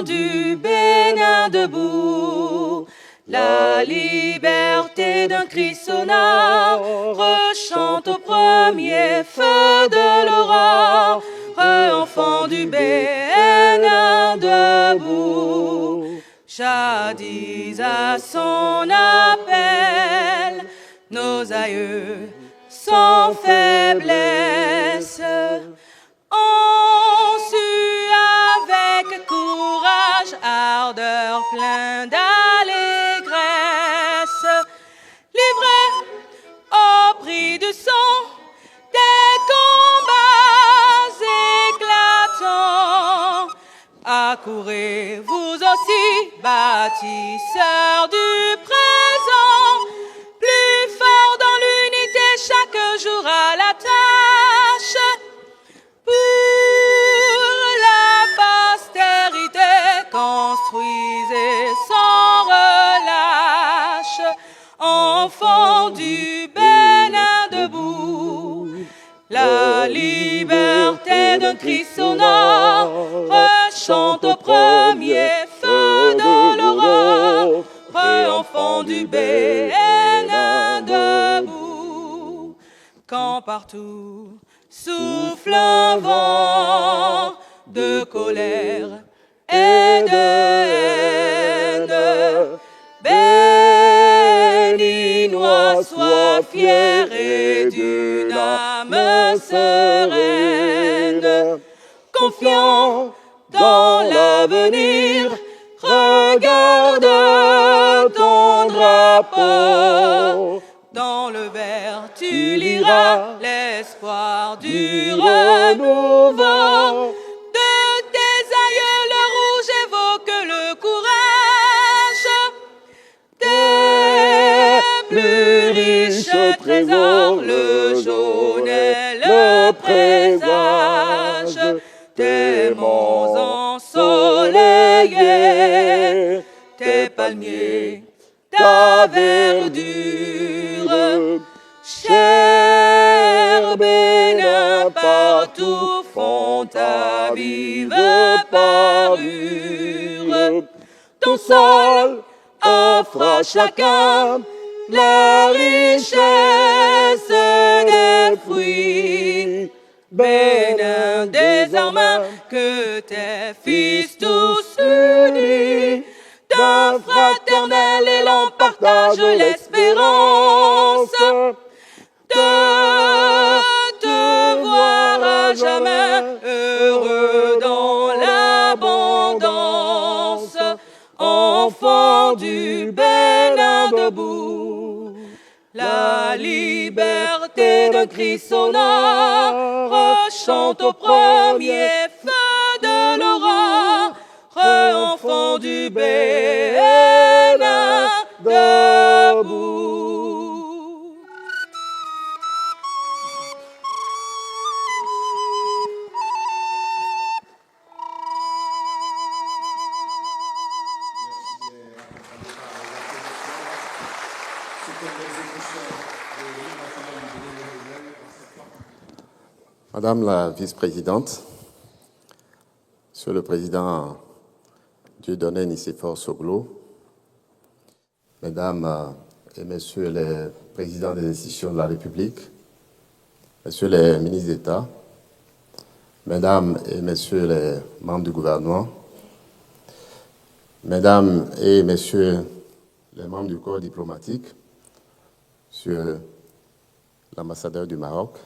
enfants du Bénin debout. La liberté d'un Christ sonore rechante au premier feu de l'aurore. Enfants du Bénin debout. Jadis à son appel, nos aïeux sans faiblesse ont su avec courage, ardeur, plein d'allégresse, livrer au prix du sang des combats éclatants. Accourez vous aussi, bâtisseurs du présent, plus fort dans l'unité chaque jour à la tâche. Pour la postérité, construisez sans relâche, enfants du Bénin debout. La liberté d'un Christ sonore rechante au premier feu de l'aurore. Enfants du Bénin debout. Quand partout souffle un vent de colère et de haine, Béninois, sois fier et d'une âme sereine, confiant dans l'avenir, regarde ton drapeau. Dans le vert, tu liras l'espoir du renouveau. De tes aïeux, le rouge évoque le courage. Tes plus riches trésors, le jaune est le présage. Tes monts ensoleillés, tes palmiers, ta verdure, cher Bénin, partout font ta vive parure. Ton sol offre à chacun la richesse des fruits. Bénin, désormais que tes fils tous unis d'un fraternel élan partagent l'espérance de te voir à jamais heureux dans l'abondance, enfants du Bénin debout. La liberté d'un Christ sonore rechante au premier feu de l'aurore. Enfants du Bénin debout. Madame la vice-présidente, Monsieur le président Dieudonné Nicéphore Soglo, Mesdames et Messieurs les présidents des institutions de la République, Messieurs les ministres d'État, Mesdames et Messieurs les membres du gouvernement, Mesdames et Messieurs les membres du corps diplomatique, Monsieur l'ambassadeur du Maroc,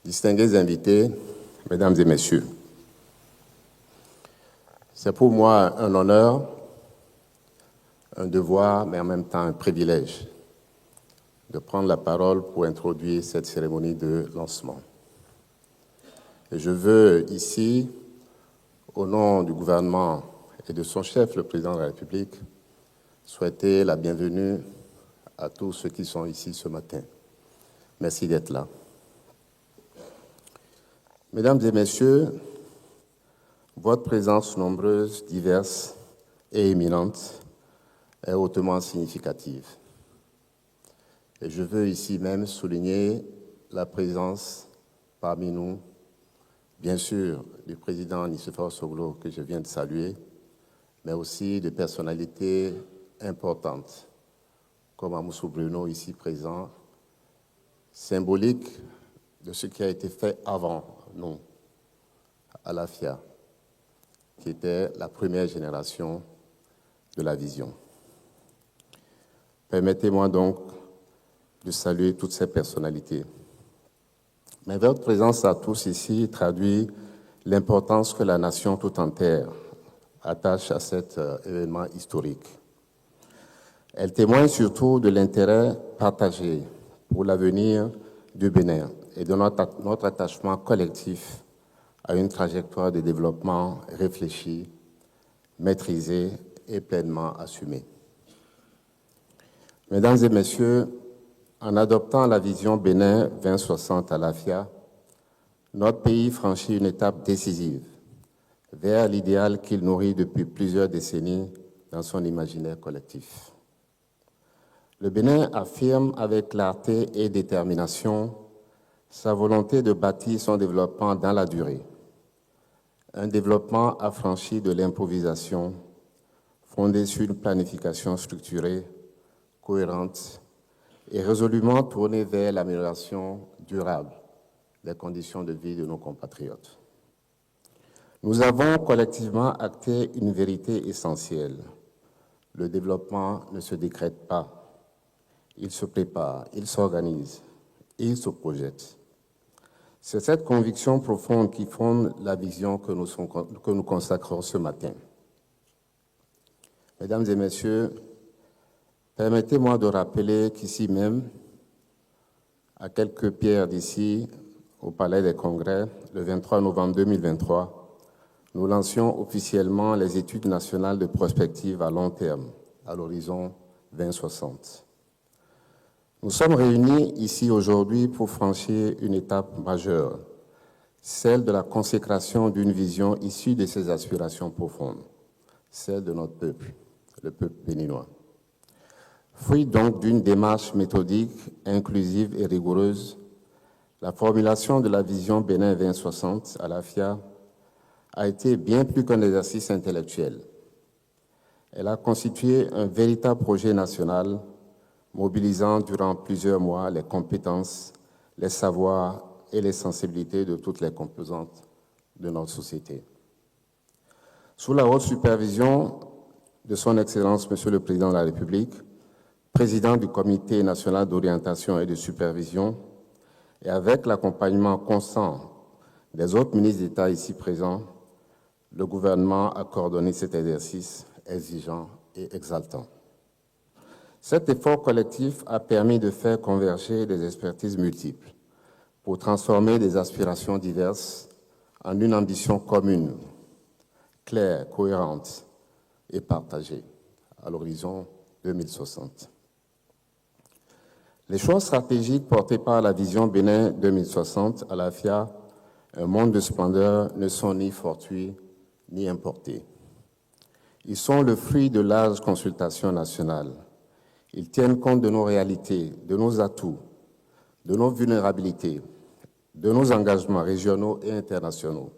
distingués invités, Mesdames et Messieurs, c'est pour moi un honneur, un devoir, mais en même temps un privilège de prendre la parole pour introduire cette cérémonie de lancement. Et je veux ici, au nom du gouvernement et de son chef, le président de la République, souhaiter la bienvenue à tous ceux qui sont ici ce matin. Merci d'être là. Mesdames et Messieurs, votre présence nombreuse, diverse et éminente est hautement significative. Et je veux ici même souligner la présence parmi nous bien sûr du président Nicéphore Soglo que je viens de saluer, mais aussi de personnalités importantes, comme Amoussou Bruno ici présent, symbolique de ce qui a été fait avant nous, à la FIA, qui était la première génération de la vision. Permettez-moi donc de saluer toutes ces personnalités. Mais votre présence à tous ici traduit l'importance que la nation tout entière attache à cet événement historique. Elle témoigne surtout de l'intérêt partagé pour l'avenir du Bénin et de notre attachement collectif à une trajectoire de développement réfléchie, maîtrisée et pleinement assumée. Mesdames et messieurs, en adoptant la vision Bénin 2060 à l'AFIA, notre pays franchit une étape décisive vers l'idéal qu'il nourrit depuis plusieurs décennies dans son imaginaire collectif. Le Bénin affirme avec clarté et détermination sa volonté de bâtir son développement dans la durée. Un développement affranchi de l'improvisation, fondé sur une planification structurée, cohérente et résolument tournée vers l'amélioration durable des conditions de vie de nos compatriotes. Nous avons collectivement acté une vérité essentielle. Le développement ne se décrète pas. Il se prépare, il s'organise et il se projette. C'est cette conviction profonde qui fonde la vision que nous consacrons ce matin. Mesdames et messieurs, permettez-moi de rappeler qu'ici même, à quelques pierres d'ici, au Palais des Congrès, le 23 novembre 2023, nous lancions officiellement les études nationales de prospective à long terme, à l'horizon 2060. Nous sommes réunis ici aujourd'hui pour franchir une étape majeure, celle de la consécration d'une vision issue de ses aspirations profondes, celle de notre peuple, le peuple béninois. Fruit donc d'une démarche méthodique, inclusive et rigoureuse, la formulation de la vision Bénin 2060 à l'AFIA a été bien plus qu'un exercice intellectuel. Elle a constitué un véritable projet national mobilisant durant plusieurs mois les compétences, les savoirs et les sensibilités de toutes les composantes de notre société. Sous la haute supervision de son Excellence, Monsieur le Président de la République, président du Comité national d'orientation et de supervision, et avec l'accompagnement constant des autres ministres d'État ici présents, le gouvernement a coordonné cet exercice exigeant et exaltant. Cet effort collectif a permis de faire converger des expertises multiples pour transformer des aspirations diverses en une ambition commune, claire, cohérente et partagée à l'horizon 2060. Les choix stratégiques portés par la vision Bénin 2060 à l'AFIA, un monde de splendeur, ne sont ni fortuits ni importés. Ils sont le fruit de larges consultations nationales. Ils tiennent compte de nos réalités, de nos atouts, de nos vulnérabilités, de nos engagements régionaux et internationaux,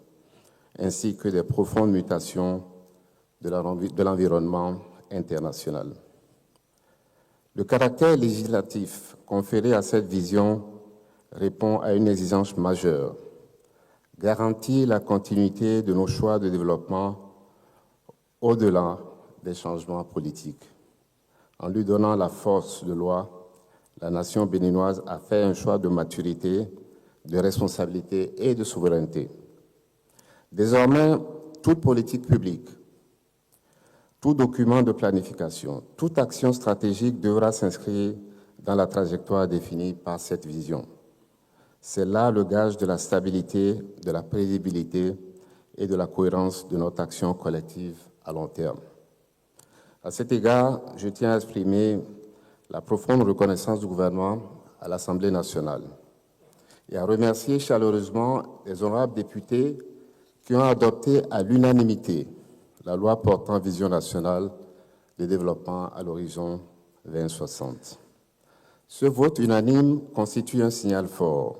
ainsi que des profondes mutations de l'environnement international. Le caractère législatif conféré à cette vision répond à une exigence majeure: garantir la continuité de nos choix de développement au-delà des changements politiques. En lui donnant la force de loi, la nation béninoise a fait un choix de maturité, de responsabilité et de souveraineté. Désormais, toute politique publique, tout document de planification, toute action stratégique devra s'inscrire dans la trajectoire définie par cette vision. C'est là le gage de la stabilité, de la prévisibilité et de la cohérence de notre action collective à long terme. À cet égard, je tiens à exprimer la profonde reconnaissance du gouvernement à l'Assemblée nationale et à remercier chaleureusement les honorables députés qui ont adopté à l'unanimité la loi portant vision nationale de développement à l'horizon 2060. Ce vote unanime constitue un signal fort,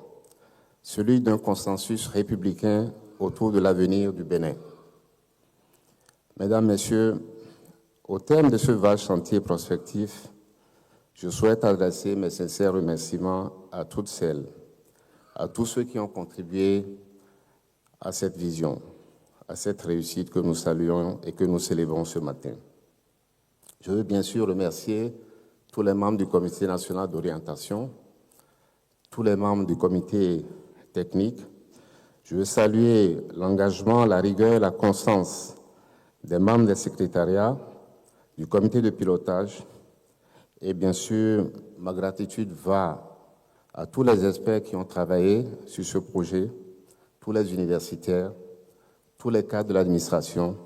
celui d'un consensus républicain autour de l'avenir du Bénin. Mesdames, Messieurs, au terme de ce vaste chantier prospectif, je souhaite adresser mes sincères remerciements à toutes celles, à tous ceux qui ont contribué à cette vision, à cette réussite que nous saluons et que nous célébrons ce matin. Je veux bien sûr remercier tous les membres du Comité national d'orientation, tous les membres du comité technique. Je veux saluer l'engagement, la rigueur, la constance des membres des secrétariats, du comité de pilotage, et bien sûr, ma gratitude va à tous les experts qui ont travaillé sur ce projet, tous les universitaires, tous les cadres de l'administration,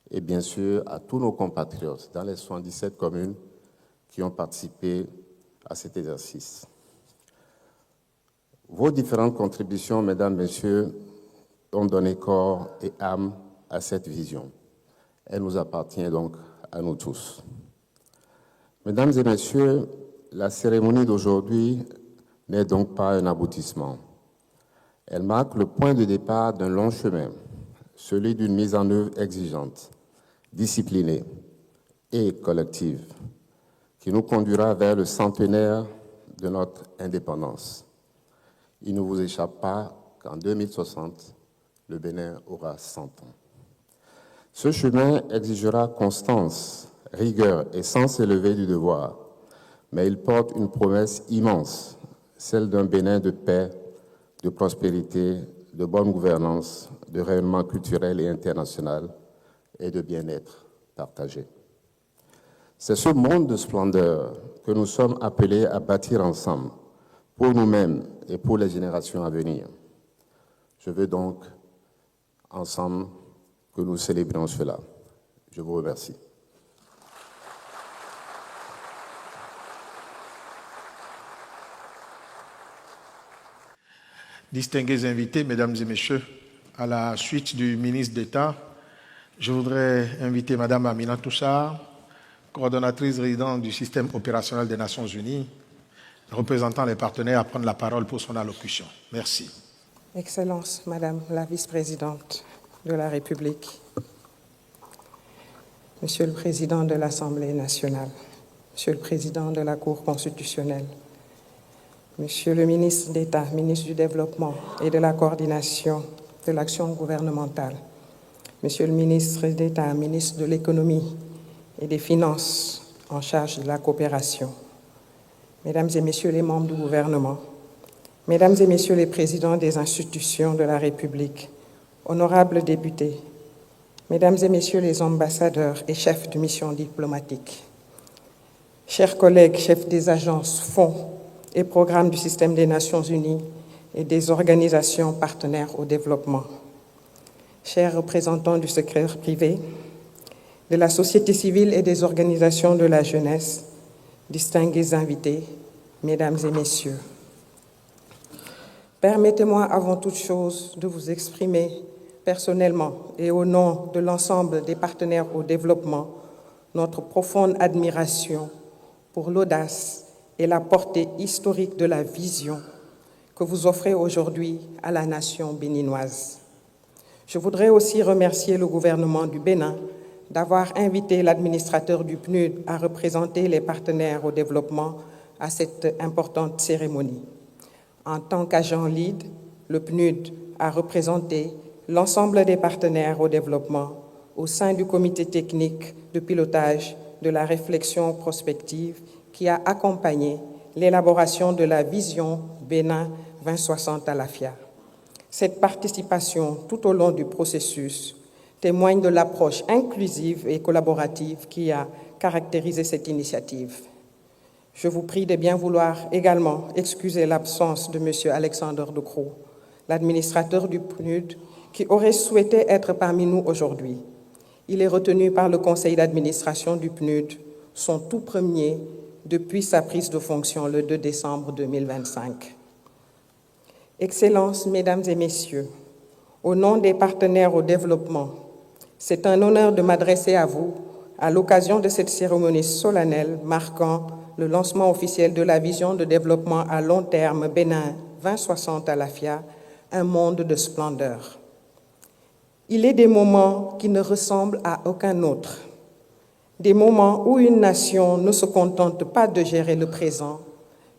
et bien sûr à tous nos compatriotes dans les 77 communes qui ont participé à cet exercice. Vos différentes contributions, Mesdames, Messieurs, ont donné corps et âme à cette vision. Elle nous appartient donc à nous tous. Mesdames et Messieurs, la cérémonie d'aujourd'hui n'est donc pas un aboutissement. Elle marque le point de départ d'un long chemin, celui d'une mise en œuvre exigeante, disciplinée et collective, qui nous conduira vers le centenaire de notre indépendance. Il ne vous échappe pas qu'en 2060, le Bénin aura 100 ans. Ce chemin exigera constance, rigueur et sens élevé du devoir, mais il porte une promesse immense, celle d'un Bénin de paix, de prospérité, de bonne gouvernance, de rayonnement culturel et international et de bien-être partagé. C'est ce monde de splendeur que nous sommes appelés à bâtir ensemble, pour nous-mêmes et pour les générations à venir. Je veux donc, ensemble, que nous célébrions cela. Je vous remercie. Distingués invités, Mesdames et Messieurs, à la suite du ministre d'État, je voudrais inviter Madame Amina Toussard, coordonnatrice résidente du système opérationnel des Nations Unies, représentant les partenaires, à prendre la parole pour son allocution. Merci. Excellence, Madame la vice-présidente de la République, Monsieur le Président de l'Assemblée nationale, Monsieur le Président de la Cour constitutionnelle, Monsieur le ministre d'État, ministre du Développement et de la Coordination de l'action gouvernementale, Monsieur le ministre d'État, ministre de l'Économie et des Finances en charge de la coopération, Mesdames et Messieurs les membres du gouvernement, Mesdames et Messieurs les présidents des institutions de la République, honorables députés, Mesdames et Messieurs les ambassadeurs et chefs de mission diplomatique, chers collègues, chefs des agences, fonds et programmes du système des Nations Unies et des organisations partenaires au développement, chers représentants du secteur privé, de la société civile et des organisations de la jeunesse, distingués invités, Mesdames et Messieurs. Permettez-moi avant toute chose de vous exprimer personnellement et au nom de l'ensemble des partenaires au développement notre profonde admiration pour l'audace et la portée historique de la vision que vous offrez aujourd'hui à la nation béninoise. Je voudrais aussi remercier le gouvernement du Bénin d'avoir invité l'administrateur du PNUD à représenter les partenaires au développement à cette importante cérémonie. En tant qu'agent lead, le PNUD a représenté l'ensemble des partenaires au développement au sein du comité technique de pilotage de la réflexion prospective qui a accompagné l'élaboration de la vision Bénin 2060 à l'AFIA. Cette participation tout au long du processus témoigne de l'approche inclusive et collaborative qui a caractérisé cette initiative. Je vous prie de bien vouloir également excuser l'absence de M. Alexandre Decroux, l'administrateur du PNUD, qui aurait souhaité être parmi nous aujourd'hui. Il est retenu par le conseil d'administration du PNUD, son tout premier depuis sa prise de fonction le 2 décembre 2025. Excellences, Mesdames et Messieurs, au nom des partenaires au développement, c'est un honneur de m'adresser à vous à l'occasion de cette cérémonie solennelle marquant le lancement officiel de la vision de développement à long terme Bénin 2060 à l'AFIA, un monde de splendeur. Il est des moments qui ne ressemblent à aucun autre, des moments où une nation ne se contente pas de gérer le présent,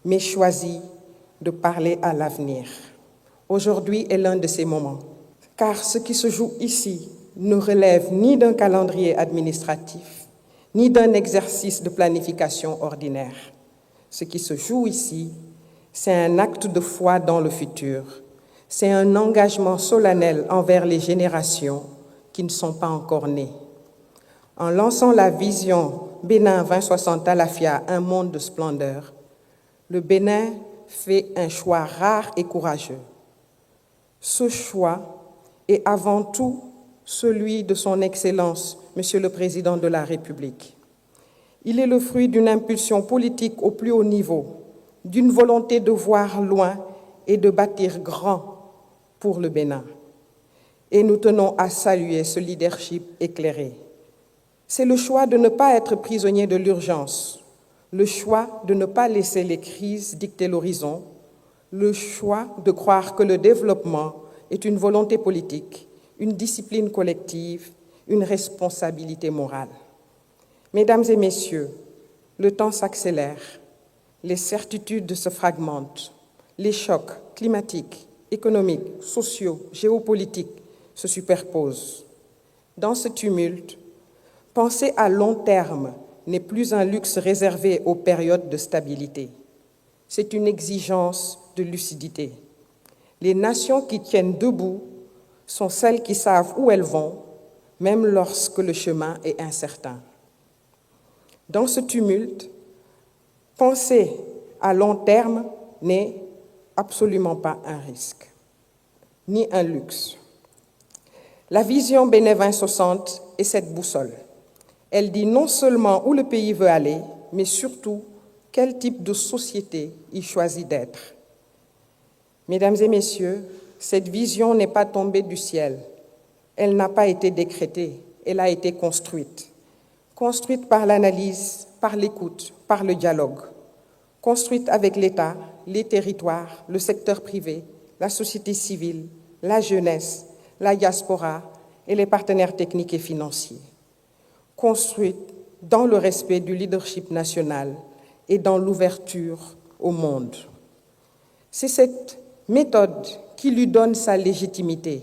mais choisit de parler à l'avenir. Aujourd'hui est l'un de ces moments, car ce qui se joue ici ne relève ni d'un calendrier administratif, ni d'un exercice de planification ordinaire. Ce qui se joue ici, c'est un acte de foi dans le futur. C'est un engagement solennel envers les générations qui ne sont pas encore nées. En lançant la vision Bénin 2060 Alafia, un monde de splendeur, le Bénin fait un choix rare et courageux. Ce choix est avant tout celui de son Excellence, Monsieur le Président de la République. Il est le fruit d'une impulsion politique au plus haut niveau, d'une volonté de voir loin et de bâtir grand pour le Bénin. Et nous tenons à saluer ce leadership éclairé. C'est le choix de ne pas être prisonnier de l'urgence, le choix de ne pas laisser les crises dicter l'horizon, le choix de croire que le développement est une volonté politique, une discipline collective, une responsabilité morale. Mesdames et messieurs, le temps s'accélère, les certitudes se fragmentent, les chocs climatiques, économiques, sociaux, géopolitiques se superposent. Dans ce tumulte, penser à long terme n'est plus un luxe réservé aux périodes de stabilité. C'est une exigence de lucidité. Les nations qui tiennent debout sont celles qui savent où elles vont, même lorsque le chemin est incertain. Dans ce tumulte, penser à long terme n'est absolument pas un risque, ni un luxe. La vision Bénin 2060 est cette boussole. Elle dit non seulement où le pays veut aller, mais surtout quel type de société il choisit d'être. Mesdames et messieurs, cette vision n'est pas tombée du ciel. Elle n'a pas été décrétée, elle a été construite. Construite par l'analyse, par l'écoute, par le dialogue. Construite avec l'État, les territoires, le secteur privé, la société civile, la jeunesse, la diaspora et les partenaires techniques et financiers. Construite dans le respect du leadership national et dans l'ouverture au monde. C'est cette méthode qui lui donne sa légitimité.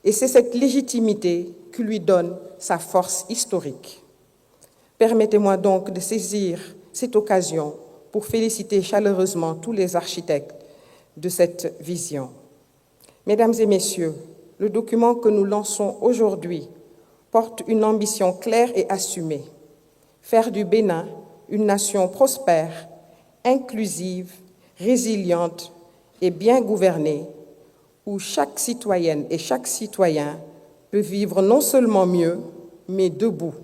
Et c'est cette légitimité qui lui donne sa force historique. Permettez-moi donc de saisir cette occasion pour féliciter chaleureusement tous les architectes de cette vision. Mesdames et messieurs, le document que nous lançons aujourd'hui porte une ambition claire et assumée. Faire du Bénin une nation prospère, inclusive, résiliente et bien gouvernée, où chaque citoyenne et chaque citoyen peut vivre non seulement mieux, mais debout,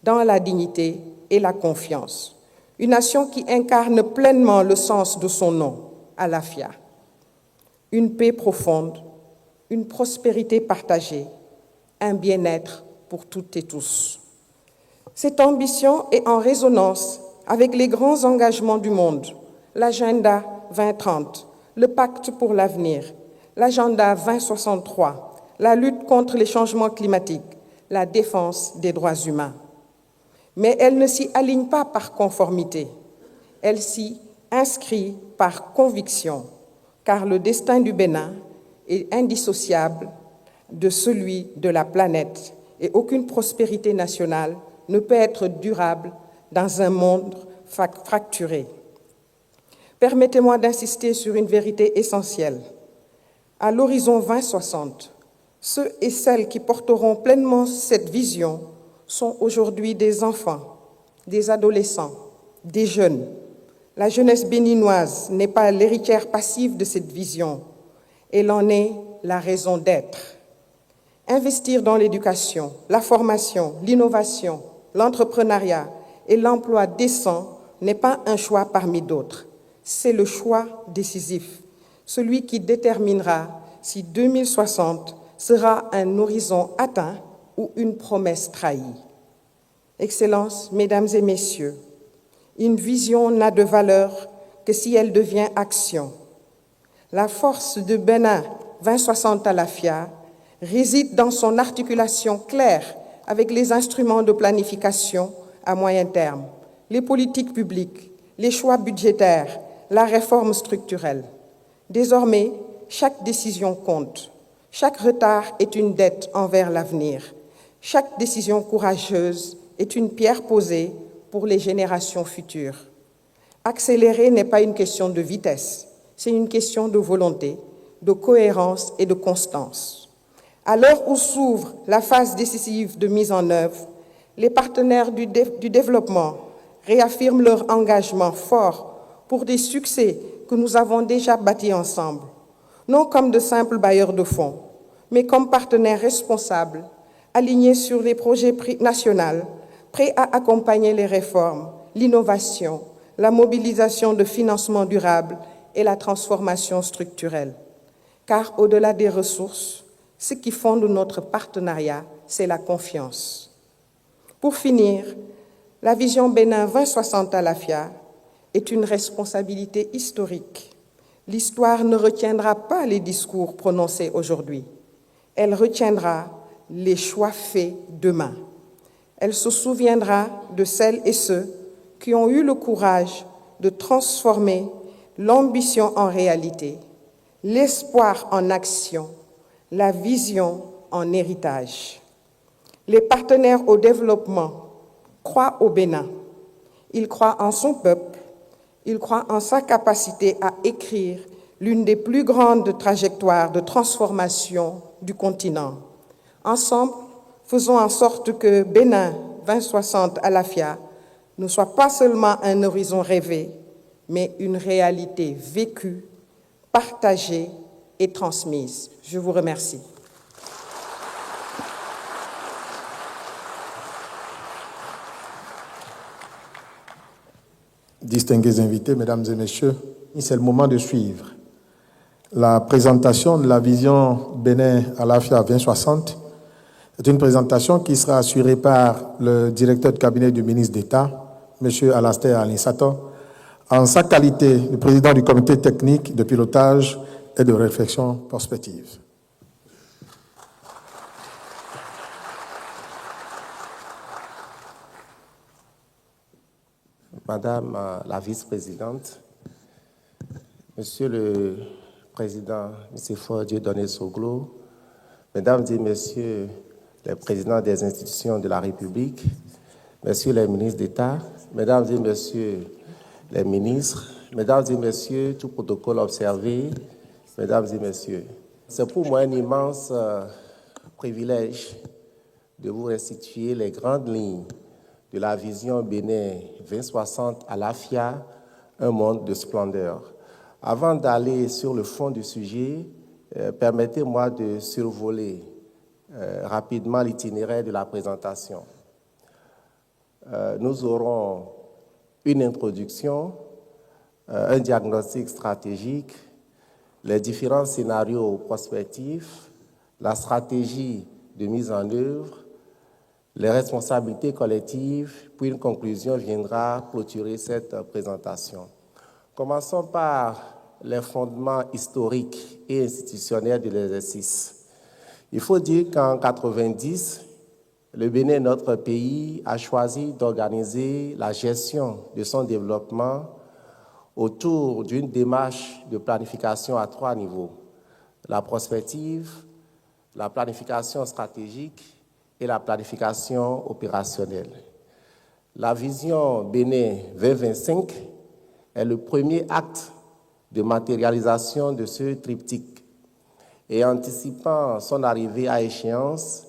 dans la dignité et la confiance. Une nation qui incarne pleinement le sens de son nom, Alafia. Une paix profonde, une prospérité partagée, un bien-être pour toutes et tous. Cette ambition est en résonance avec les grands engagements du monde, l'agenda 2030, le pacte pour l'avenir, l'agenda 2063, la lutte contre les changements climatiques, la défense des droits humains. Mais elle ne s'y aligne pas par conformité, elle s'y inscrit par conviction, car le destin du Bénin est indissociable de celui de la planète et aucune prospérité nationale ne peut être durable dans un monde fracturé. Permettez-moi d'insister sur une vérité essentielle. À l'horizon 2060, ceux et celles qui porteront pleinement cette vision sont aujourd'hui des enfants, des adolescents, des jeunes. La jeunesse béninoise n'est pas l'héritière passive de cette vision, elle en est la raison d'être. Investir dans l'éducation, la formation, l'innovation, l'entrepreneuriat et l'emploi décent n'est pas un choix parmi d'autres, c'est le choix décisif, celui qui déterminera si 2060 sera un horizon atteint ou une promesse trahie. Excellences, Mesdames et Messieurs, une vision n'a de valeur que si elle devient action. La force de Bénin 2060 Alafia réside dans son articulation claire avec les instruments de planification à moyen terme, les politiques publiques, les choix budgétaires, la réforme structurelle. Désormais, chaque décision compte. Chaque retard est une dette envers l'avenir. Chaque décision courageuse est une pierre posée pour les générations futures. Accélérer n'est pas une question de vitesse, c'est une question de volonté, de cohérence et de constance. À l'heure où s'ouvre la phase décisive de mise en œuvre, les partenaires du développement réaffirment leur engagement fort pour des succès que nous avons déjà bâtis ensemble, non comme de simples bailleurs de fonds, mais comme partenaires responsables, alignés sur les projets nationaux, prêts à accompagner les réformes, l'innovation, la mobilisation de financement durable et la transformation structurelle. Car au-delà des ressources, ce qui fonde notre partenariat, c'est la confiance. Pour finir, la vision Bénin 2060 à l'AFIA est une responsabilité historique. L'histoire ne retiendra pas les discours prononcés aujourd'hui. Elle retiendra les choix faits demain. Elle se souviendra de celles et ceux qui ont eu le courage de transformer l'ambition en réalité, l'espoir en action, la vision en héritage. Les partenaires au développement croient au Bénin. Ils croient en son peuple. Ils croient en sa capacité à écrire l'une des plus grandes trajectoires de transformation du continent. Ensemble, faisons en sorte que Bénin 2060 à l'AFIA ne soit pas seulement un horizon rêvé, mais une réalité vécue, partagée et transmise. Je vous remercie. Distingués invités, mesdames et messieurs, c'est le moment de suivre la présentation de la vision Bénin à l'AFIA 2060. C'est une présentation qui sera assurée par le directeur de cabinet du ministre d'État, M. Alastair Alinsato, en sa qualité de président du comité technique de pilotage et de réflexion prospective. Madame la vice-présidente, Monsieur le Président Nicéphore Dieudonné Soglo, Mesdames et Messieurs les présidents des institutions de la République, Messieurs les ministres d'État, Mesdames et Messieurs les ministres, Mesdames et Messieurs, tout protocole observé, Mesdames et Messieurs, c'est pour moi un immense privilège de vous restituer les grandes lignes de la vision Bénin 2060 à l'AFIA, un monde de splendeur. Avant d'aller sur le fond du sujet, permettez-moi de survoler rapidement l'itinéraire de la présentation. Nous aurons une introduction, un diagnostic stratégique, les différents scénarios prospectifs, la stratégie de mise en œuvre, les responsabilités collectives, puis une conclusion viendra clôturer cette présentation. Commençons par les fondements historiques et institutionnels de l'exercice. Il faut dire qu'en 1990, le Bénin, notre pays, a choisi d'organiser la gestion de son développement autour d'une démarche de planification à 3 niveaux. La prospective, la planification stratégique et la planification opérationnelle. La vision Bénin 2025 est le premier acte de matérialisation de ce triptyque. Et anticipant son arrivée à échéance,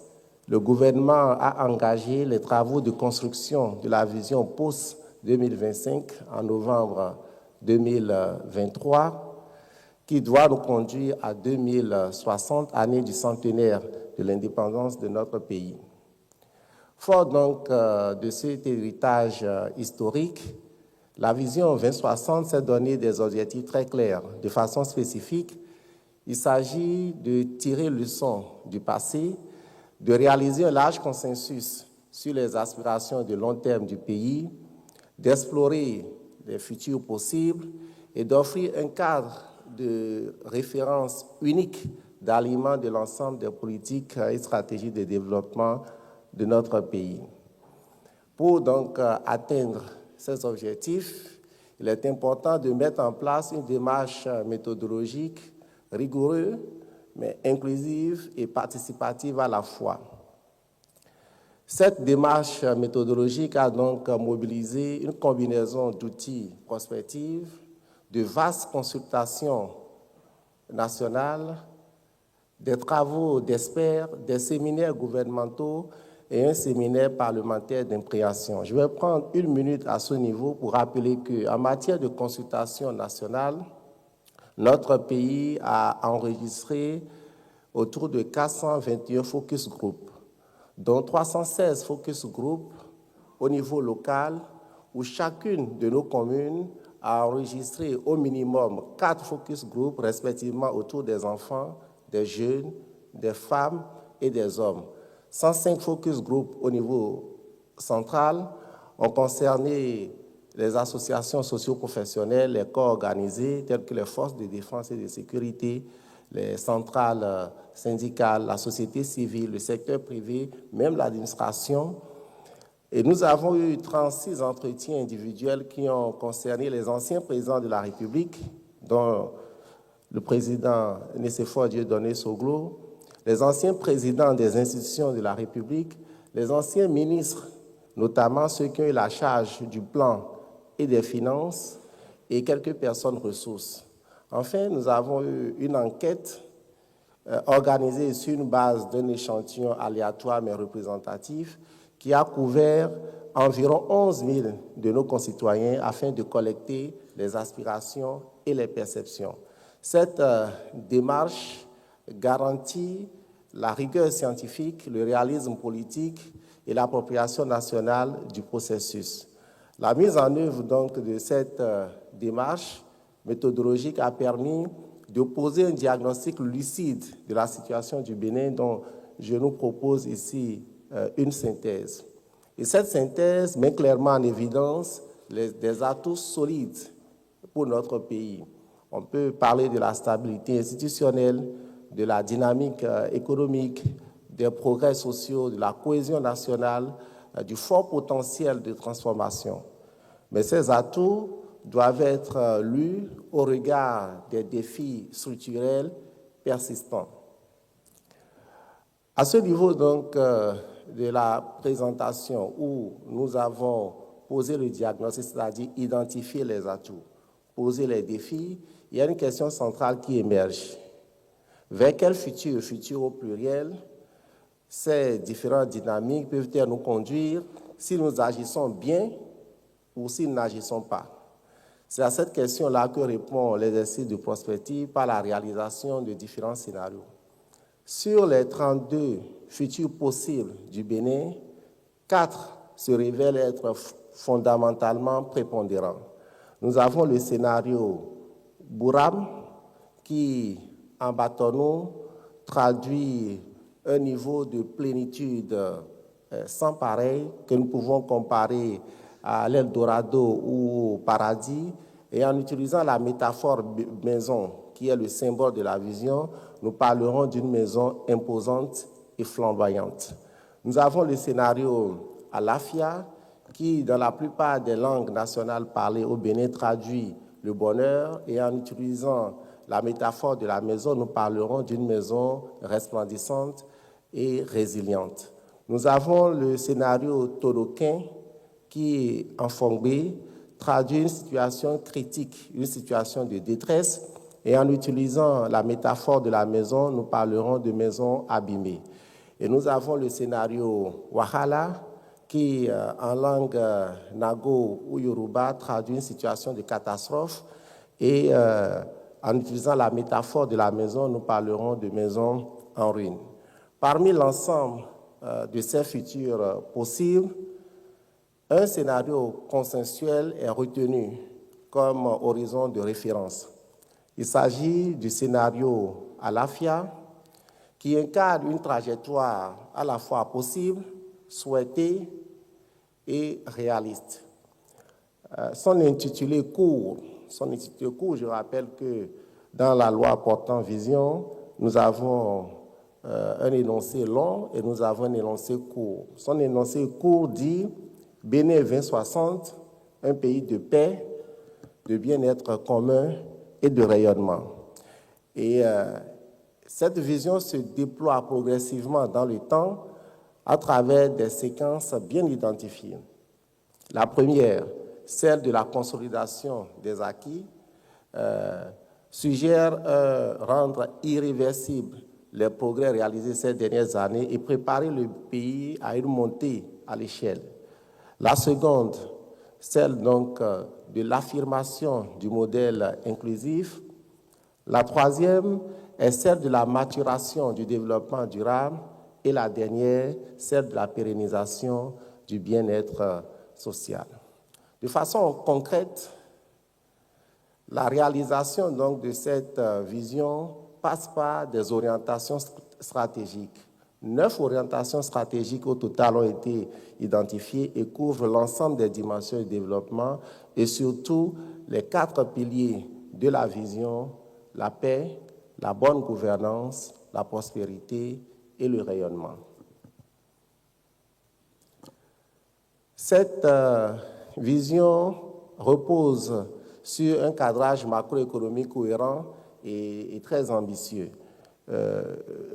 le gouvernement a engagé les travaux de construction de la vision post-2025 en novembre 2023, qui doit nous conduire à 2060, année du centenaire de l'indépendance de notre pays. Fort donc de cet héritage historique, la vision 2060 s'est donné des objectifs très clairs. De façon spécifique, il s'agit de tirer leçon du passé, de réaliser un large consensus sur les aspirations de long terme du pays, d'explorer les futurs possibles et d'offrir un cadre de référence unique d'aliment de l'ensemble des politiques et stratégies de développement de notre pays. Pour donc atteindre ces objectifs, il est important de mettre en place une démarche méthodologique rigoureuse, mais inclusive et participative à la fois. Cette démarche méthodologique a donc mobilisé une combinaison d'outils prospectifs, de vastes consultations nationales, des travaux d'experts, des séminaires gouvernementaux et un séminaire parlementaire d'imprégnation. Je vais prendre 1 minute à ce niveau pour rappeler qu'en matière de consultation nationale, notre pays a enregistré autour de 421 focus group, dont 316 focus group au niveau local, où chacune de nos communes a enregistré au minimum 4 focus group, respectivement autour des enfants, des jeunes, des femmes et des hommes. 105 focus group au niveau central ont concerné les associations socio-professionnelles, les corps organisés tels que les forces de défense et de sécurité, les centrales syndicales, la société civile, le secteur privé, même l'administration. Et nous avons eu 36 entretiens individuels qui ont concerné les anciens présidents de la République, dont le président Nicéphore Dieudonné Soglo, les anciens présidents des institutions de la République, les anciens ministres, notamment ceux qui ont eu la charge du plan et des finances, et quelques personnes ressources. Enfin, nous avons eu une enquête organisée sur une base d'un échantillon aléatoire mais représentatif qui a couvert environ 11 000 de nos concitoyens afin de collecter les aspirations et les perceptions. Cette démarche garantit la rigueur scientifique, le réalisme politique et l'appropriation nationale du processus. La mise en œuvre donc de cette démarche méthodologique a permis de poser un diagnostic lucide de la situation du Bénin dont je nous propose ici une synthèse. Et cette synthèse met clairement en évidence des atouts solides pour notre pays. On peut parler de la stabilité institutionnelle, de la dynamique économique, des progrès sociaux, de la cohésion nationale, du fort potentiel de transformation. Mais ces atouts doivent être lus au regard des défis structurels persistants. À ce niveau donc de la présentation où nous avons posé le diagnostic, c'est-à-dire identifier les atouts, poser les défis, il y a une question centrale qui émerge. Vers quel futur, futur au pluriel, ces différentes dynamiques peuvent-elles nous conduire si nous agissons bien ou si nous n'agissons pas? C'est à cette question-là que répond l'exercice de prospective par la réalisation de différents scénarios. Sur les 32 futurs possibles du Bénin, 4 se révèlent être fondamentalement prépondérants. Nous avons le scénario Bouram qui, en bâtonneau, traduit un niveau de plénitude sans pareil que nous pouvons comparer à l'Eldorado ou au paradis, et en utilisant la métaphore maison, qui est le symbole de la vision, nous parlerons d'une maison imposante et flamboyante. Nous avons le scénario Alafia, qui, dans la plupart des langues nationales parlées au Bénin, traduit le bonheur, et en utilisant la métaphore de la maison, nous parlerons d'une maison resplendissante et résiliente. Nous avons le scénario Toloquin, qui, en Fongbé, traduit une situation critique, une situation de détresse, et en utilisant la métaphore de la maison, nous parlerons de maison abîmée. Et nous avons le scénario Wahala, qui, en langue Nago ou Yoruba, traduit une situation de catastrophe, et en utilisant la métaphore de la maison, nous parlerons de maison en ruine. Parmi l'ensemble de ces futurs possibles, un scénario consensuel est retenu comme horizon de référence. Il s'agit du scénario Alafia, qui incarne une trajectoire à la fois possible, souhaitée et réaliste. Son intitulé court, je rappelle que dans la loi portant vision, nous avons un énoncé long et nous avons un énoncé court. Son énoncé court dit « Bénin 2060, un pays de paix, de bien-être commun et de rayonnement ». Et cette vision se déploie progressivement dans le temps à travers des séquences bien identifiées. La première, celle de la consolidation des acquis, suggère rendre irréversibles les progrès réalisés ces dernières années et préparer le pays à une montée à l'échelle. La seconde, celle donc de l'affirmation du modèle inclusif. La troisième est celle de la maturation du développement durable et la dernière, celle de la pérennisation du bien-être social. De façon concrète, la réalisation donc de cette vision passe par des orientations stratégiques. 9 orientations stratégiques au total ont été identifiées et couvrent l'ensemble des dimensions du développement et surtout les 4 piliers de la vision: la paix, la bonne gouvernance, la prospérité et le rayonnement. Cette vision repose sur un cadrage macroéconomique cohérent et très ambitieux.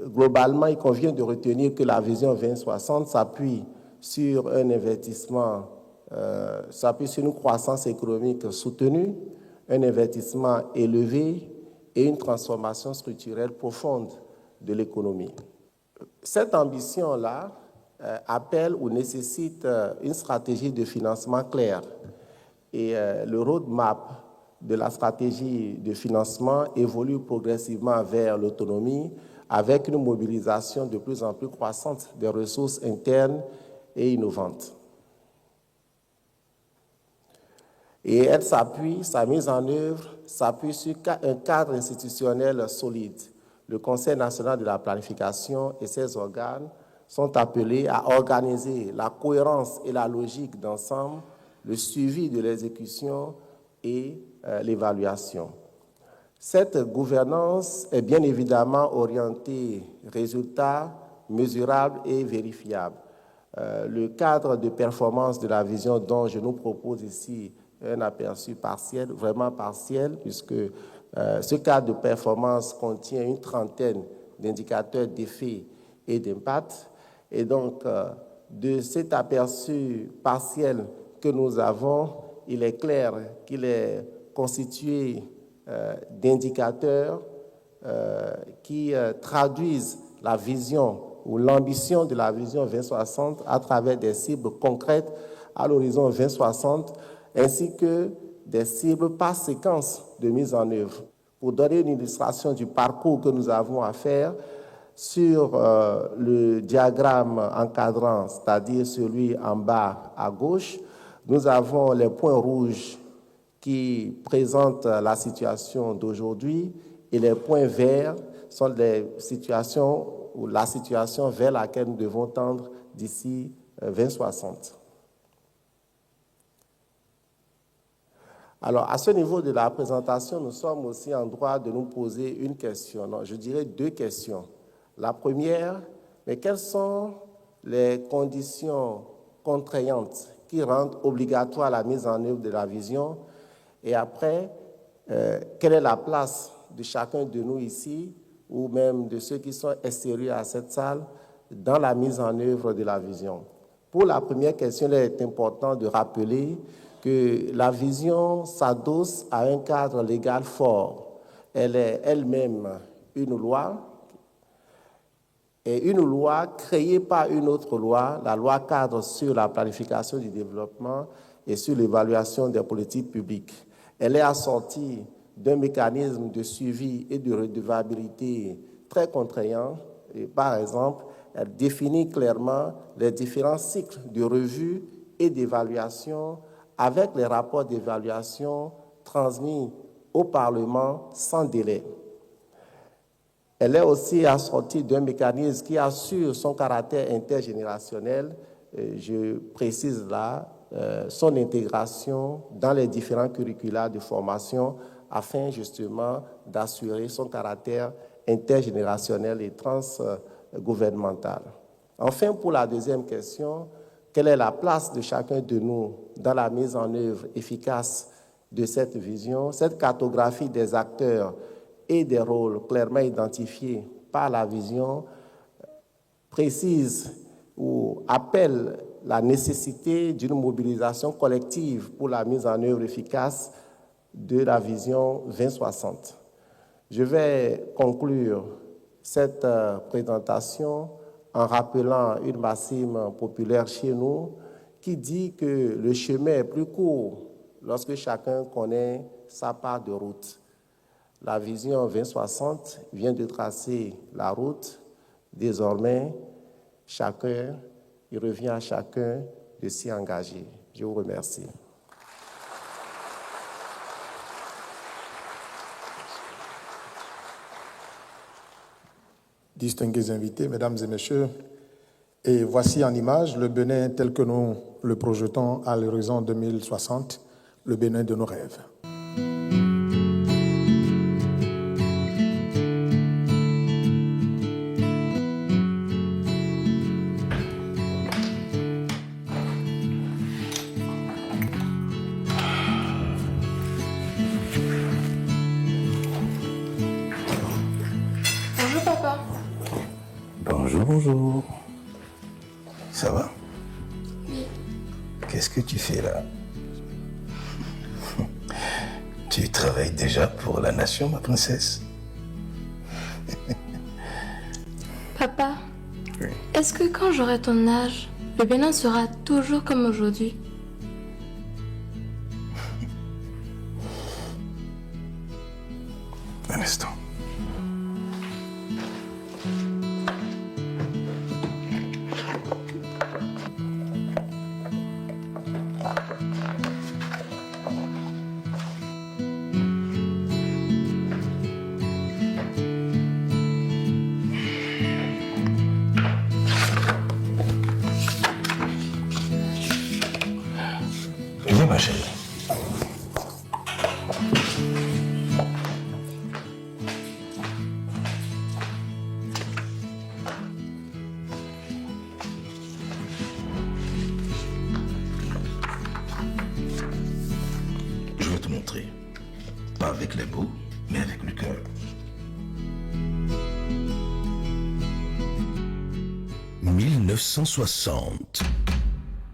Globalement, il convient de retenir que la vision 2060 s'appuie sur un investissement, s'appuie sur une croissance économique soutenue, un investissement élevé et une transformation structurelle profonde de l'économie. Cette ambition-là appelle ou nécessite une stratégie de financement claire. Et le roadmap de la stratégie de financement évolue progressivement vers l'autonomie avec une mobilisation de plus en plus croissante des ressources internes et innovantes. Et elle s'appuie, sa mise en œuvre s'appuie sur un cadre institutionnel solide. Le Conseil national de la planification et ses organes sont appelés à organiser la cohérence et la logique d'ensemble, le suivi de l'exécution et l'évaluation. Cette gouvernance est bien évidemment orientée résultats mesurables et vérifiables. Le cadre de performance de la vision dont je nous propose ici un aperçu partiel, vraiment partiel, puisque ce cadre de performance contient une trentaine d'indicateurs d'effet et d'impact. Et donc, de cet aperçu partiel que nous avons, il est clair qu'il est constitué d'indicateurs qui traduisent la vision ou l'ambition de la vision 2060 à travers des cibles concrètes à l'horizon 2060, ainsi que des cibles par séquence de mise en œuvre. Pour donner une illustration du parcours que nous avons à faire, sur le diagramme encadrant, c'est-à-dire celui en bas à gauche, nous avons les points rouges qui présentent la situation d'aujourd'hui et les points verts sont les situations ou la situation vers laquelle nous devons tendre d'ici 2060. Alors, à ce niveau de la présentation, nous sommes aussi en droit de nous poser une question, non, je dirais 2 questions. La première, mais quelles sont les conditions contraignantes qui rendent obligatoire la mise en œuvre de la vision? Et après, quelle est la place de chacun de nous ici, ou même de ceux qui sont extérieurs à cette salle, dans la mise en œuvre de la vision? Pour la première question, il est important de rappeler que la vision s'adosse à un cadre légal fort. Elle est elle-même une loi, et une loi créée par une autre loi, la loi cadre sur la planification du développement et sur l'évaluation des politiques publiques. Elle est assortie d'un mécanisme de suivi et de redevabilité très contraignant. Et par exemple, elle définit clairement les différents cycles de revue et d'évaluation avec les rapports d'évaluation transmis au Parlement sans délai. Elle est aussi assortie d'un mécanisme qui assure son caractère intergénérationnel. Je précise là son intégration dans les différents curricula de formation afin justement d'assurer son caractère intergénérationnelle et transgouvernementale. Enfin, pour la deuxième question, quelle est la place de chacun de nous dans la mise en œuvre efficace de cette vision? Cette cartographie des acteurs et des rôles clairement identifiés par la vision précise ou appelle la nécessité d'une mobilisation collective pour la mise en œuvre efficace de la vision 2060. Je vais conclure cette présentation en rappelant une maxime populaire chez nous qui dit que le chemin est plus court lorsque chacun connaît sa part de route. La vision 2060 vient de tracer la route. Désormais, il revient à chacun de s'y engager. Je vous remercie. Distingués invités, mesdames et messieurs, et voici en image le Bénin tel que nous le projetons à l'horizon 2060, le Bénin de nos rêves. Bonjour. Ça va? Oui. Qu'est-ce que tu fais là? Tu travailles déjà pour la nation, ma princesse? Papa, Oui. est-ce que quand j'aurai ton âge, le Bénin sera toujours comme aujourd'hui? Un instant. Viens, ma chérie. Je vais te montrer. Pas avec les mots, mais avec le cœur. « 1960.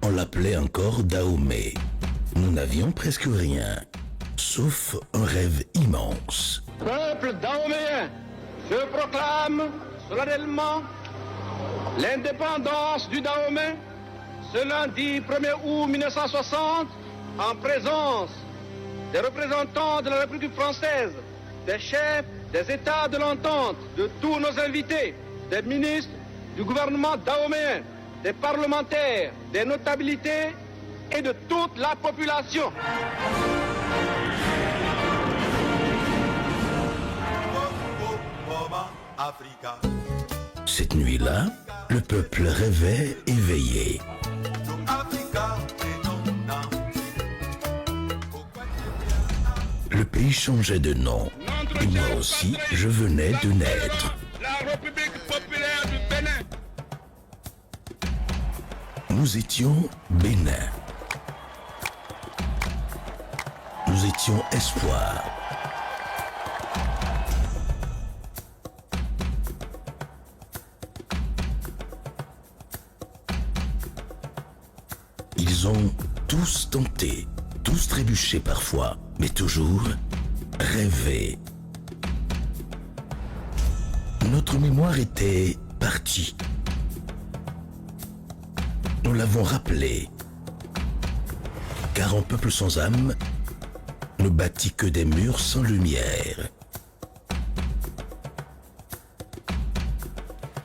On l'appelait encore Dahomey. Nous n'avions presque rien, sauf un rêve immense. Peuple dahoméen, je proclame solennellement l'indépendance du Dahomey ce lundi 1er août 1960 en présence des représentants de la République française, des chefs des États de l'entente, de tous nos invités, des ministres du gouvernement dahoméen, des parlementaires, des notabilités et de toute la population. Cette nuit-là, le peuple rêvait éveillé. Le pays changeait de nom. Et moi aussi, je venais de naître. La République populaire du Bénin. Nous étions Bénin. Nous étions espoir. Ils ont tous tenté, tous trébuché parfois, mais toujours rêvé. Notre mémoire était partie. Nous l'avons rappelé, car un peuple sans âme ne bâtit que des murs sans lumière.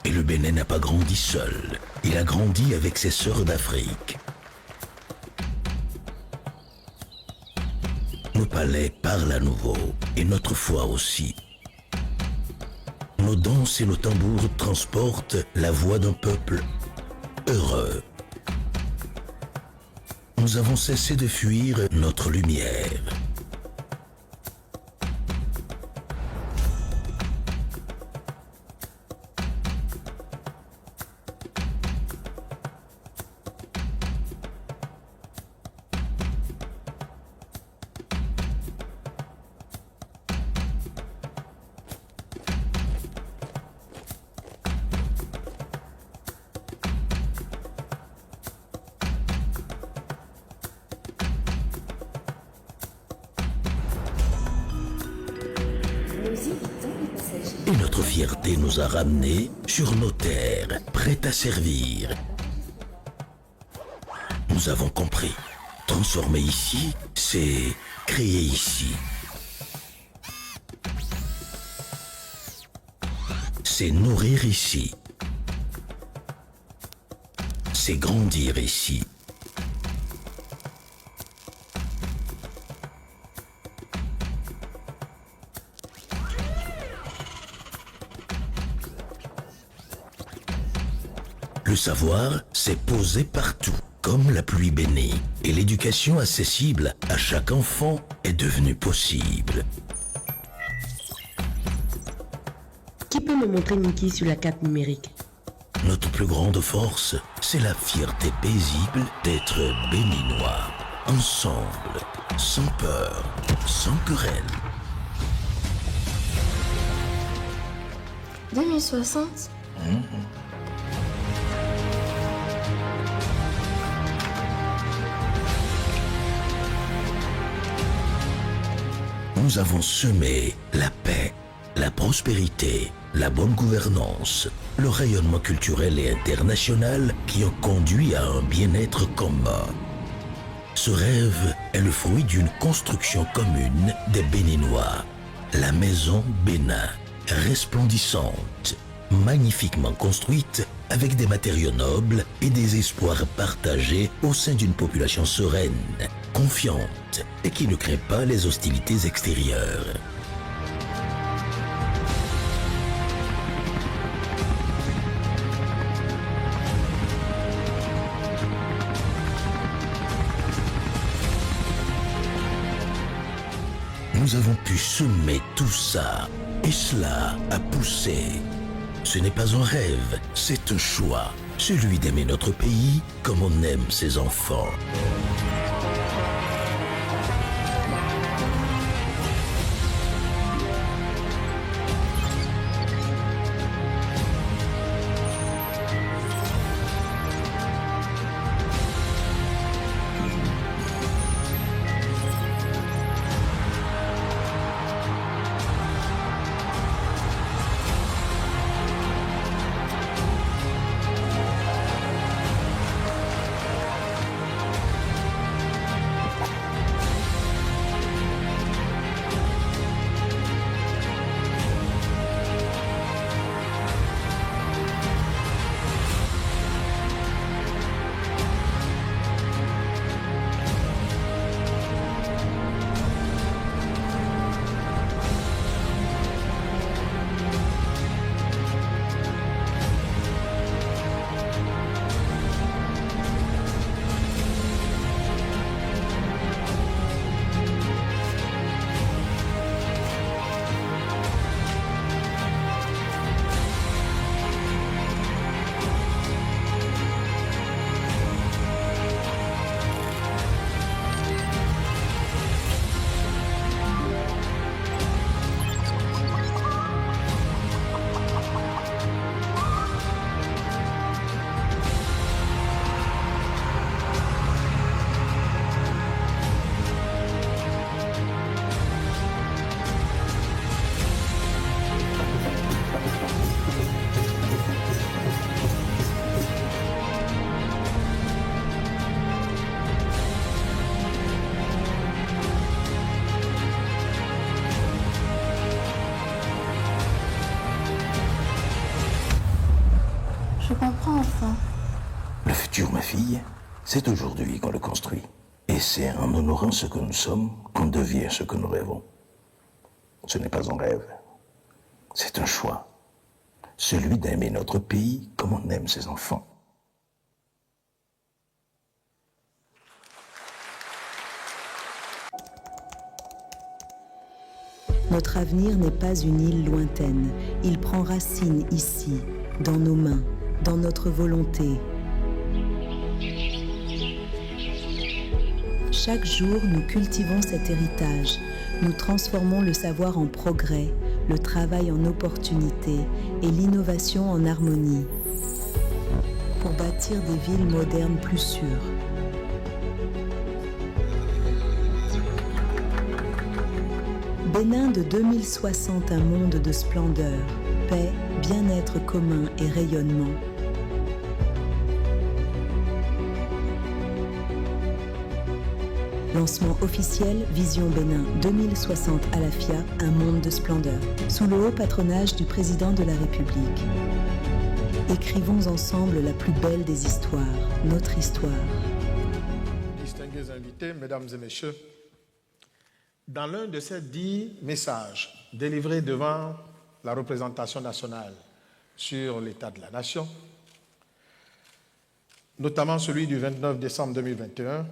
Et le Bénin n'a pas grandi seul, il a grandi avec ses sœurs d'Afrique. Nos palais parlent à nouveau, et notre foi aussi. Nos danses et nos tambours transportent la voix d'un peuple heureux. Nous avons cessé de fuir notre lumière. fierté nous a ramenés sur nos terres, prêtes à servir. Nous avons compris. Transformer ici, c'est créer ici. C'est nourrir ici. C'est grandir ici. Le savoir, c'est posé partout, comme la pluie bénie. Et l'éducation accessible à chaque enfant est devenue possible. Qui peut me montrer Mickey sur la carte numérique? Notre plus grande force, c'est la fierté paisible d'être béninois. Ensemble, sans peur, sans querelle. 2060 Nous avons semé la paix, la prospérité, la bonne gouvernance, le rayonnement culturel et international qui ont conduit à un bien-être commun. Ce rêve est le fruit d'une construction commune des Béninois. La maison Bénin, resplendissante, magnifiquement construite avec des matériaux nobles et des espoirs partagés au sein d'une population sereine, confiante et qui ne craint pas les hostilités extérieures. Nous avons pu semer tout ça, et cela a poussé. Ce n'est pas un rêve, c'est un choix, celui d'aimer notre pays comme on aime ses enfants. Je comprends enfin. Le futur, ma fille, c'est aujourd'hui qu'on le construit. Et c'est en honorant ce que nous sommes qu'on devient ce que nous rêvons. Ce n'est pas un rêve, c'est un choix. Celui d'aimer notre pays comme on aime ses enfants. Notre avenir n'est pas une île lointaine. Il prend racine ici, dans nos mains, dans notre volonté. Chaque jour, nous cultivons cet héritage. Nous transformons le savoir en progrès, le travail en opportunité et l'innovation en harmonie pour bâtir des villes modernes plus sûres. Bénin de 2060, un monde de splendeur. paix, bien-être commun et rayonnement. Lancement officiel Vision Bénin 2060 à la FIA, un monde de splendeur, sous le haut patronage du président de la République. Écrivons ensemble la plus belle des histoires, notre histoire. Distingués invités, mesdames et messieurs, dans l'un de ces 10 messages délivrés devant la représentation nationale sur l'état de la nation, notamment celui du 29 décembre 2021,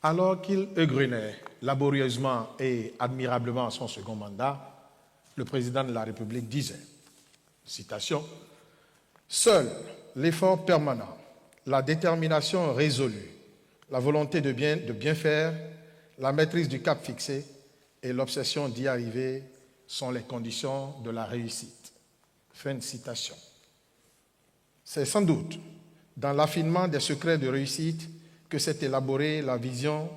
alors qu'il égrenait laborieusement et admirablement son second mandat, le président de la République disait, citation, « Seul l'effort permanent, la détermination résolue, la volonté de bien faire, la maîtrise du cap fixé et l'obsession d'y arriver sont les conditions de la réussite. » Fin de citation. C'est sans doute dans l'affinement des secrets de réussite que s'est élaborée la vision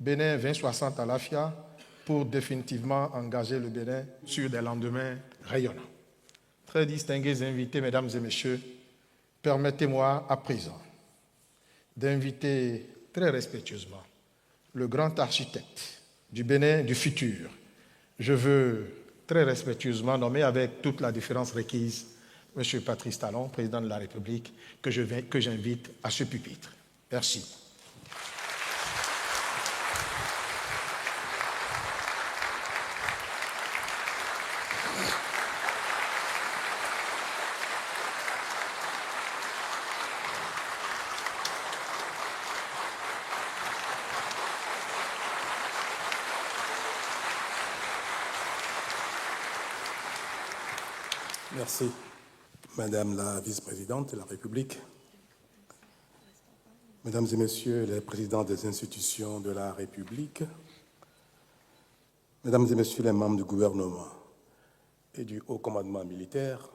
Bénin 2060 à l'AFIA pour définitivement engager le Bénin sur des lendemains rayonnants. Très distingués invités, mesdames et messieurs, permettez-moi à présent d'inviter très respectueusement le grand architecte du Bénin du futur. Je veux très respectueusement nommer avec toute la différence requise M. Patrice Talon, président de la République, que j'invite à ce pupitre. Merci. Merci, Madame la Vice-présidente de la République, Mesdames et Messieurs les présidents des institutions de la République, Mesdames et Messieurs les membres du gouvernement et du haut commandement militaire,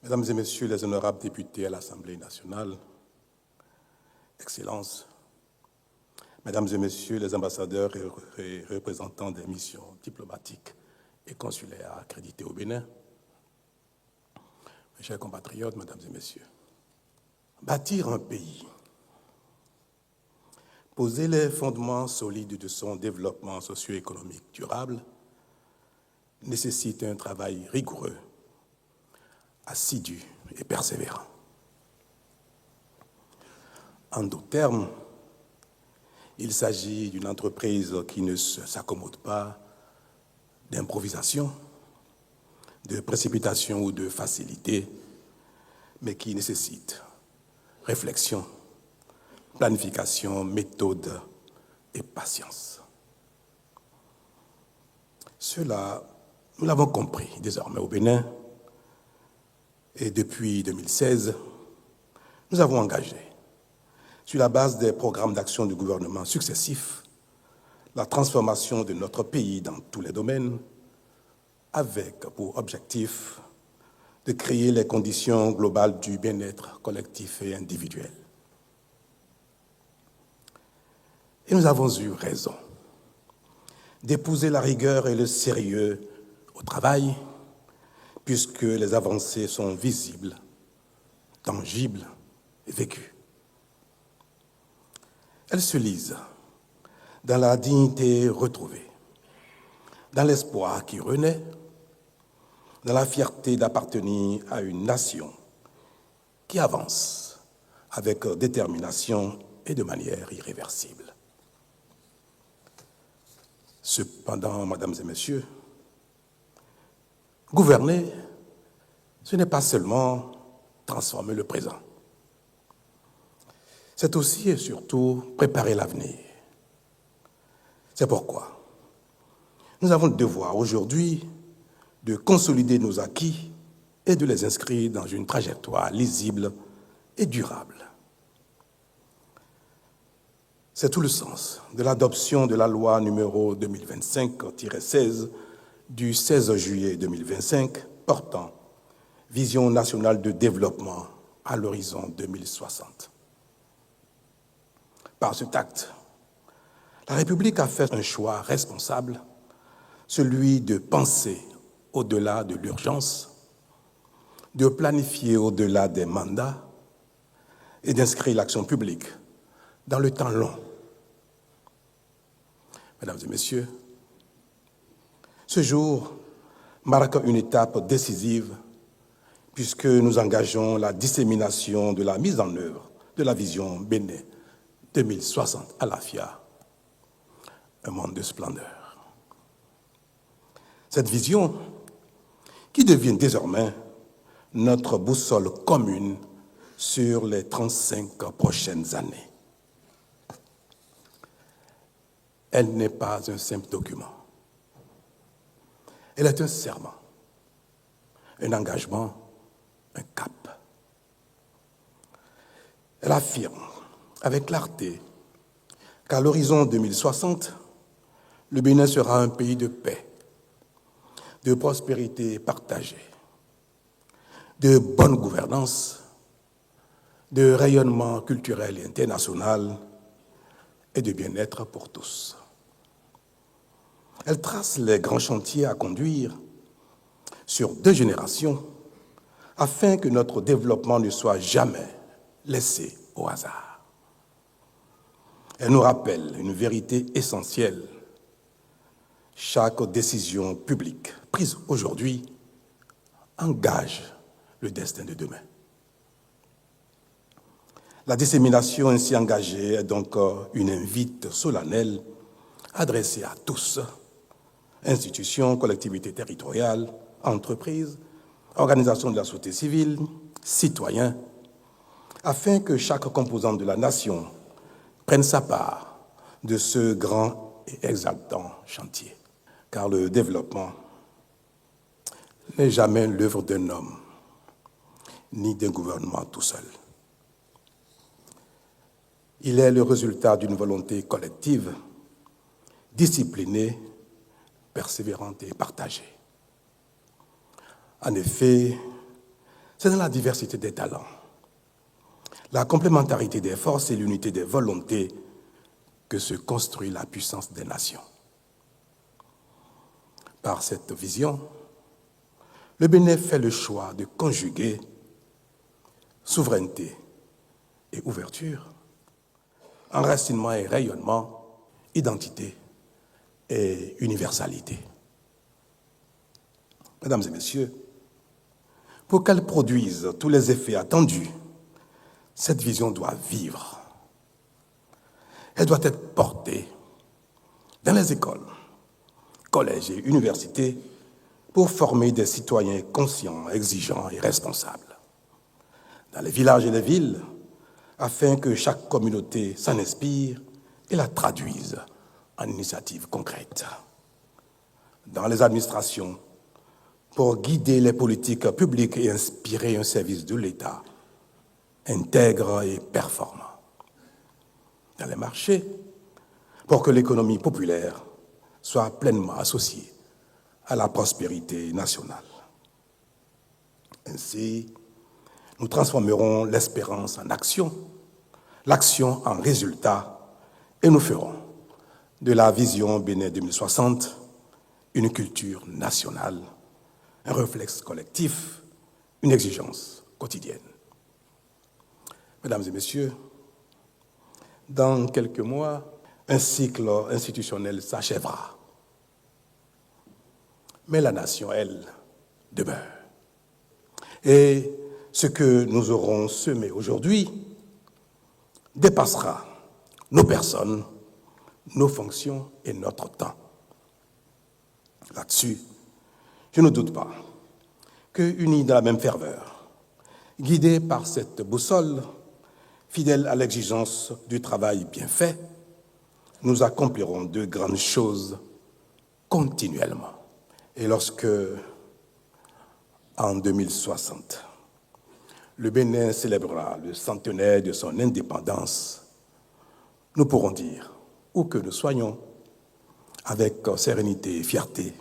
Mesdames et Messieurs les honorables députés à l'Assemblée nationale, Excellences, Mesdames et Messieurs les ambassadeurs et représentants des missions diplomatiques et consulaires accrédités au Bénin, mes chers compatriotes, Mesdames et Messieurs, bâtir un pays, poser les fondements solides de son développement socio-économique durable nécessite un travail rigoureux, assidu et persévérant. En d'autres termes, il s'agit d'une entreprise qui ne s'accommode pas d'improvisation, de précipitation ou de facilité, mais qui nécessite réflexion, planification, méthode et patience. Cela, nous l'avons compris désormais au Bénin, et depuis 2016, nous avons engagé, sur la base des programmes d'action du gouvernement successifs, la transformation de notre pays dans tous les domaines, avec pour objectif de créer les conditions globales du bien-être collectif et individuel. Et nous avons eu raison d'épouser la rigueur et le sérieux au travail, puisque les avancées sont visibles, tangibles et vécues. Elles se lisent dans la dignité retrouvée, dans l'espoir qui renaît, dans la fierté d'appartenir à une nation qui avance avec détermination et de manière irréversible. Cependant, Mesdames et Messieurs, gouverner, ce n'est pas seulement transformer le présent. C'est aussi et surtout préparer l'avenir. C'est pourquoi nous avons le devoir aujourd'hui de consolider nos acquis et de les inscrire dans une trajectoire lisible et durable. C'est tout le sens de l'adoption de la loi numéro 2025-16 du 16 juillet 2025 portant Vision nationale de développement à l'horizon 2060. Par cet acte, la République a fait un choix responsable, celui de penser au-delà de l'urgence, de planifier au-delà des mandats et d'inscrire l'action publique dans le temps long. Mesdames et messieurs, ce jour marque une étape décisive puisque nous engageons la dissémination de la mise en œuvre de la vision Bénin 2060 à l'AFIA, un monde de splendeur. Cette vision qui devient désormais notre boussole commune sur les 35 prochaines années. Elle n'est pas un simple document. Elle est un serment, un engagement, un cap. Elle affirme avec clarté qu'à l'horizon 2060, le Bénin sera un pays de paix, de prospérité partagée, de bonne gouvernance, de rayonnement culturel et international et de bien-être pour tous. Elle trace les grands chantiers à conduire sur 2 générations afin que notre développement ne soit jamais laissé au hasard. Elle nous rappelle une vérité essentielle. Chaque décision publique prise aujourd'hui engage le destin de demain. La dissémination ainsi engagée est donc une invite solennelle adressée à tous, institutions, collectivités territoriales, entreprises, organisations de la société civile, citoyens, afin que chaque composante de la nation prenne sa part de ce grand et exaltant chantier. Car le développement n'est jamais l'œuvre d'un homme, ni d'un gouvernement tout seul. Il est le résultat d'une volonté collective, disciplinée, persévérante et partagée. En effet, c'est dans la diversité des talents, la complémentarité des forces et l'unité des volontés que se construit la puissance des nations. Par cette vision, le Bénin fait le choix de conjuguer souveraineté et ouverture, enracinement et rayonnement, identité et universalité. Mesdames et messieurs, pour qu'elle produise tous les effets attendus, cette vision doit vivre. Elle doit être portée dans les écoles, collèges et universités pour former des citoyens conscients, exigeants et responsables. Dans les villages et les villes, afin que chaque communauté s'en inspire et la traduise en initiatives concrètes. Dans les administrations, pour guider les politiques publiques et inspirer un service de l'État intègre et performant. Dans les marchés, pour que l'économie populaire soit pleinement associée à la prospérité nationale. Ainsi, nous transformerons l'espérance en action, l'action en résultat, et nous ferons de la vision Bénin 2060 une culture nationale, un réflexe collectif, une exigence quotidienne. Mesdames et messieurs, dans quelques mois, un cycle institutionnel s'achèvera. Mais la nation, elle, demeure. Et ce que nous aurons semé aujourd'hui dépassera nos personnes, nos fonctions et notre temps. Là-dessus, je ne doute pas que, unis dans la même ferveur, guidés par cette boussole, fidèles à l'exigence du travail bien fait, nous accomplirons de grandes choses continuellement. Et lorsque, en 2060, le Bénin célébrera le centenaire de son indépendance, nous pourrons dire, où que nous soyons, avec sérénité et fierté,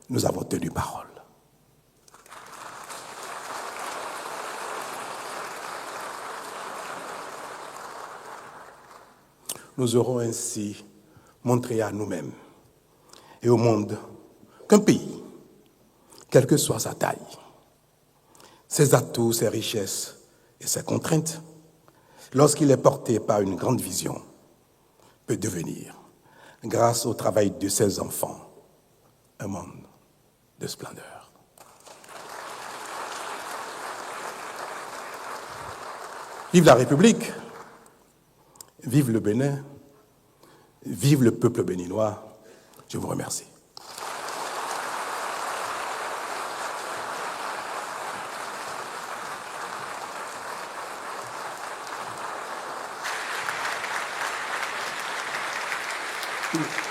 nous avons tenu parole. Nous aurons ainsi montré à nous-mêmes et au monde qu'un pays quelle que soit sa taille, ses atouts, ses richesses et ses contraintes, lorsqu'il est porté par une grande vision, peut devenir, grâce au travail de ses enfants, un monde de splendeur. Vive la République, vive le Bénin, vive le peuple béninois. Je vous remercie. Merci.